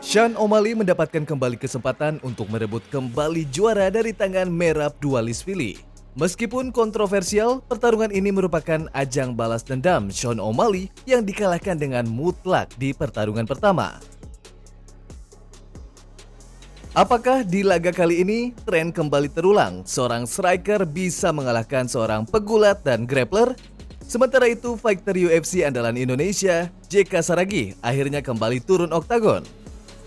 Sean O'Malley mendapatkan kembali kesempatan untuk merebut kembali juara dari tangan Merab Dvalishvili. Meskipun kontroversial, pertarungan ini merupakan ajang balas dendam Sean O'Malley yang dikalahkan dengan mutlak di pertarungan pertama. Apakah di laga kali ini tren kembali terulang? Seorang striker bisa mengalahkan seorang pegulat dan grappler? Sementara itu, fighter UFC andalan Indonesia, JK Saragih, akhirnya kembali turun oktagon.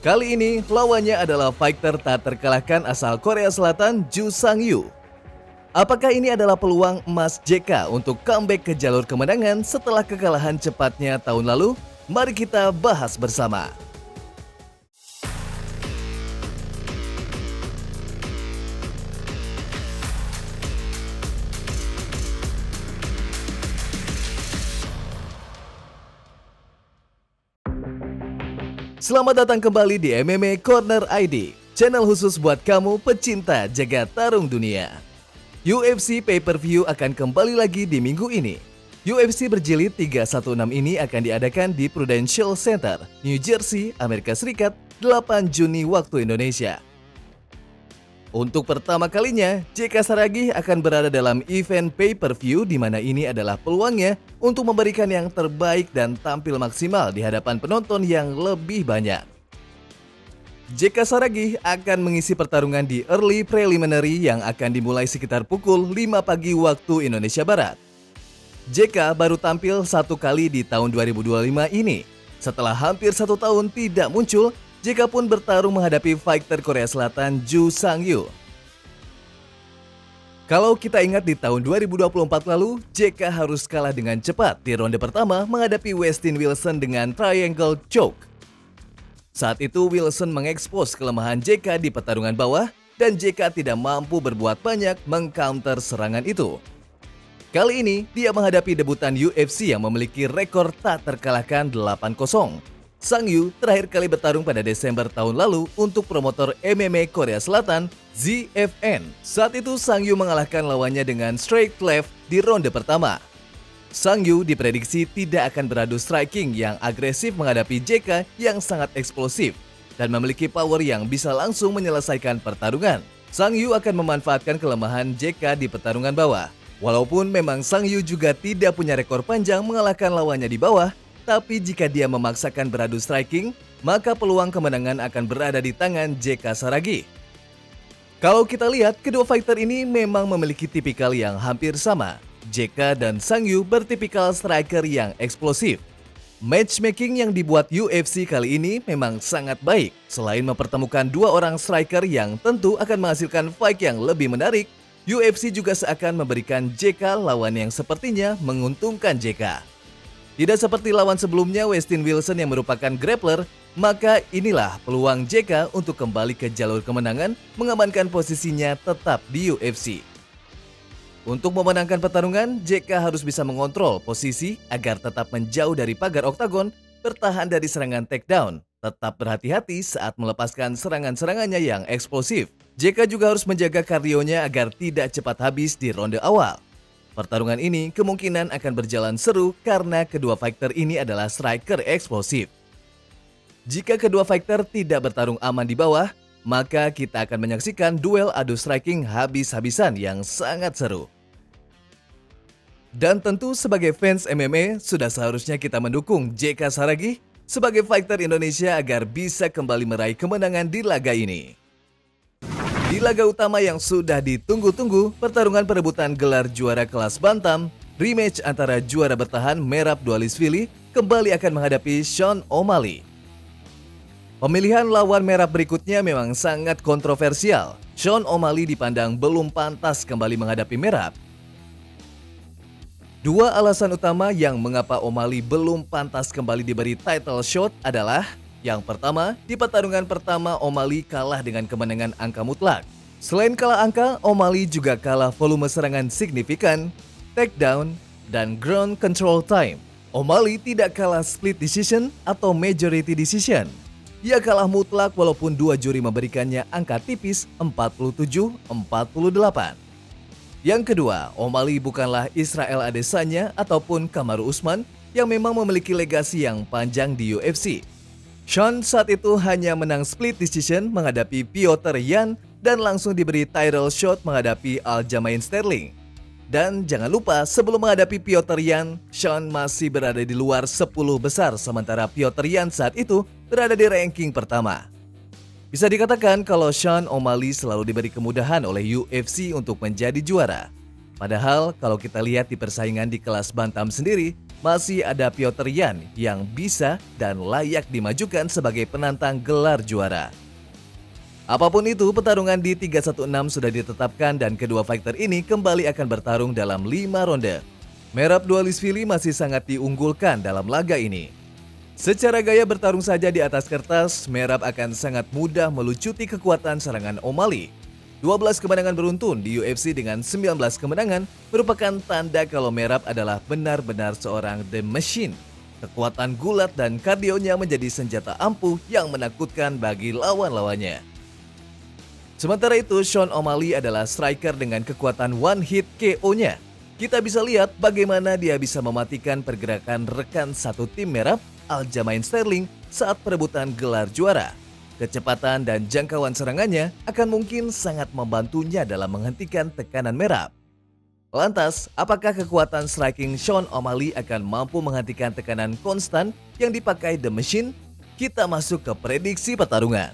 Kali ini, lawannya adalah fighter tak terkalahkan asal Korea Selatan, Ju Sang-yu. Apakah ini adalah peluang emas JK untuk comeback ke jalur kemenangan setelah kekalahan cepatnya tahun lalu? Mari kita bahas bersama. Selamat datang kembali di MMA Corner ID, channel khusus buat kamu pecinta jagat tarung dunia. UFC Pay-Per-View akan kembali lagi di minggu ini. UFC Berjilid 316 ini akan diadakan di Prudential Center, New Jersey, Amerika Serikat, 8 Juni waktu Indonesia. Untuk pertama kalinya, JK Saragih akan berada dalam event pay-per-view di mana ini adalah peluangnya untuk memberikan yang terbaik dan tampil maksimal di hadapan penonton yang lebih banyak. JK Saragih akan mengisi pertarungan di early preliminary yang akan dimulai sekitar pukul 5 pagi waktu Indonesia Barat. JK baru tampil satu kali di tahun 2025 ini. Setelah hampir 1 tahun tidak muncul, JK pun bertarung menghadapi fighter Korea Selatan Ju Sang-yu. Kalau kita ingat di tahun 2024 lalu, JK harus kalah dengan cepat di ronde pertama menghadapi Westin Wilson dengan triangle choke. Saat itu Wilson mengekspos kelemahan JK di pertarungan bawah dan JK tidak mampu berbuat banyak mengcounter serangan itu. Kali ini dia menghadapi debutan UFC yang memiliki rekor tak terkalahkan 8-0. Sang-yu terakhir kali bertarung pada Desember tahun lalu untuk promotor MMA Korea Selatan, ZFN. Saat itu Sang-yu mengalahkan lawannya dengan straight left di ronde pertama. Sang-yu diprediksi tidak akan beradu striking yang agresif menghadapi JK yang sangat eksplosif dan memiliki power yang bisa langsung menyelesaikan pertarungan. Sang-yu akan memanfaatkan kelemahan JK di pertarungan bawah. Walaupun memang Sang-yu juga tidak punya rekor panjang mengalahkan lawannya di bawah, tapi jika dia memaksakan beradu striking, maka peluang kemenangan akan berada di tangan JK Saragih. Kalau kita lihat, kedua fighter ini memang memiliki tipikal yang hampir sama. JK dan Sang-yu bertipikal striker yang eksplosif. Matchmaking yang dibuat UFC kali ini memang sangat baik. Selain mempertemukan dua orang striker yang tentu akan menghasilkan fight yang lebih menarik, UFC juga seakan memberikan JK lawan yang sepertinya menguntungkan JK. Tidak seperti lawan sebelumnya Westin Wilson yang merupakan grappler, maka inilah peluang JK untuk kembali ke jalur kemenangan mengamankan posisinya tetap di UFC. Untuk memenangkan pertarungan, JK harus bisa mengontrol posisi agar tetap menjauh dari pagar oktagon, bertahan dari serangan takedown, tetap berhati-hati saat melepaskan serangan-serangannya yang eksplosif. JK juga harus menjaga kardionya agar tidak cepat habis di ronde awal. Pertarungan ini kemungkinan akan berjalan seru karena kedua fighter ini adalah striker eksplosif. Jika kedua fighter tidak bertarung aman di bawah, maka kita akan menyaksikan duel adu striking habis-habisan yang sangat seru. Dan tentu sebagai fans MMA, sudah seharusnya kita mendukung JK Saragih sebagai fighter Indonesia agar bisa kembali meraih kemenangan di laga ini. Di laga utama yang sudah ditunggu-tunggu, pertarungan perebutan gelar juara kelas bantam, rematch antara juara bertahan Merab Dvalishvili kembali akan menghadapi Sean O'Malley. Pemilihan lawan Merab berikutnya memang sangat kontroversial. Sean O'Malley dipandang belum pantas kembali menghadapi Merab. Dua alasan utama yang mengapa O'Malley belum pantas kembali diberi title shot adalah: yang pertama, di pertarungan pertama O'Malley kalah dengan kemenangan angka mutlak. Selain kalah angka, O'Malley juga kalah volume serangan signifikan, takedown, dan ground control time. O'Malley tidak kalah split decision atau majority decision. Ia kalah mutlak walaupun dua juri memberikannya angka tipis 47-48. Yang kedua, O'Malley bukanlah Israel Adesanya ataupun Kamaru Usman yang memang memiliki legasi yang panjang di UFC. Sean saat itu hanya menang split decision menghadapi Piotr Yan dan langsung diberi title shot menghadapi Aljamain Sterling. Dan jangan lupa, sebelum menghadapi Piotr Yan, Sean masih berada di luar 10 besar sementara Piotr Yan saat itu berada di ranking pertama. Bisa dikatakan kalau Sean O'Malley selalu diberi kemudahan oleh UFC untuk menjadi juara. Padahal kalau kita lihat di persaingan di kelas bantam sendiri, masih ada Piotr Yan yang bisa dan layak dimajukan sebagai penantang gelar juara. Apapun itu, pertarungan di 316 sudah ditetapkan dan kedua fighter ini kembali akan bertarung dalam 5 ronde. Merab Dvalishvili masih sangat diunggulkan dalam laga ini. Secara gaya bertarung saja di atas kertas, Merab akan sangat mudah melucuti kekuatan serangan O'Malley. 12 kemenangan beruntun di UFC dengan 19 kemenangan merupakan tanda kalau Merab adalah benar-benar seorang The Machine. Kekuatan gulat dan kardionya menjadi senjata ampuh yang menakutkan bagi lawan-lawannya. Sementara itu, Sean O'Malley adalah striker dengan kekuatan one hit KO-nya. Kita bisa lihat bagaimana dia bisa mematikan pergerakan rekan satu tim Merab, Aljamain Sterling, saat perebutan gelar juara. Kecepatan dan jangkauan serangannya akan mungkin sangat membantunya dalam menghentikan tekanan Merab. Lantas, apakah kekuatan striking Sean O'Malley akan mampu menghentikan tekanan konstan yang dipakai The Machine? Kita masuk ke prediksi pertarungan.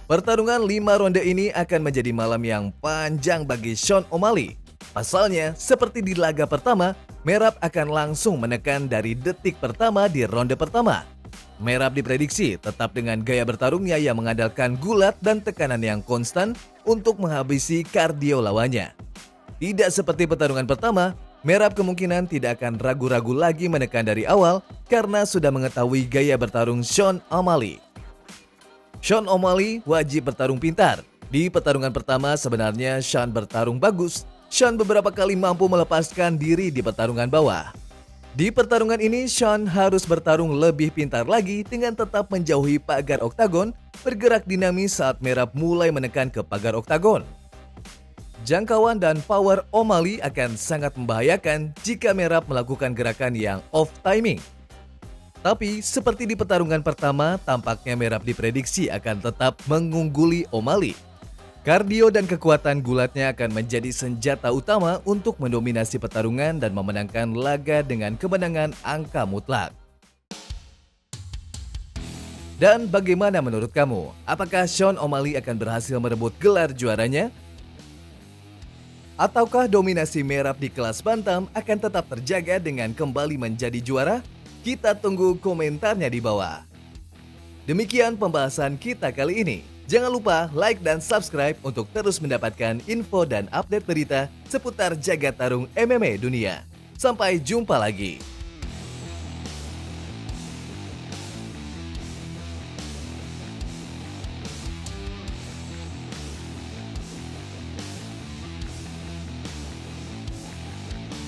Pertarungan 5 ronde ini akan menjadi malam yang panjang bagi Sean O'Malley. Pasalnya, seperti di laga pertama, Merab akan langsung menekan dari detik pertama di ronde pertama. Merab diprediksi tetap dengan gaya bertarungnya yang mengandalkan gulat dan tekanan yang konstan untuk menghabisi kardio lawannya. Tidak seperti pertarungan pertama, Merab kemungkinan tidak akan ragu-ragu lagi menekan dari awal karena sudah mengetahui gaya bertarung Sean O'Malley. Sean O'Malley wajib bertarung pintar. Di pertarungan pertama sebenarnya Sean bertarung bagus. Sean beberapa kali mampu melepaskan diri di pertarungan bawah. Di pertarungan ini Sean harus bertarung lebih pintar lagi dengan tetap menjauhi pagar oktagon, bergerak dinamis saat Merab mulai menekan ke pagar oktagon. Jangkauan dan power O'Malley akan sangat membahayakan jika Merab melakukan gerakan yang off timing. Tapi, seperti di pertarungan pertama, tampaknya Merab diprediksi akan tetap mengungguli O'Malley. Kardio dan kekuatan gulatnya akan menjadi senjata utama untuk mendominasi pertarungan dan memenangkan laga dengan kemenangan angka mutlak. Dan bagaimana menurut kamu? Apakah Sean O'Malley akan berhasil merebut gelar juaranya? Ataukah dominasi Merab di kelas bantam akan tetap terjaga dengan kembali menjadi juara? Kita tunggu komentarnya di bawah. Demikian pembahasan kita kali ini. Jangan lupa like dan subscribe untuk terus mendapatkan info dan update berita seputar jagat tarung MMA dunia. Sampai jumpa lagi.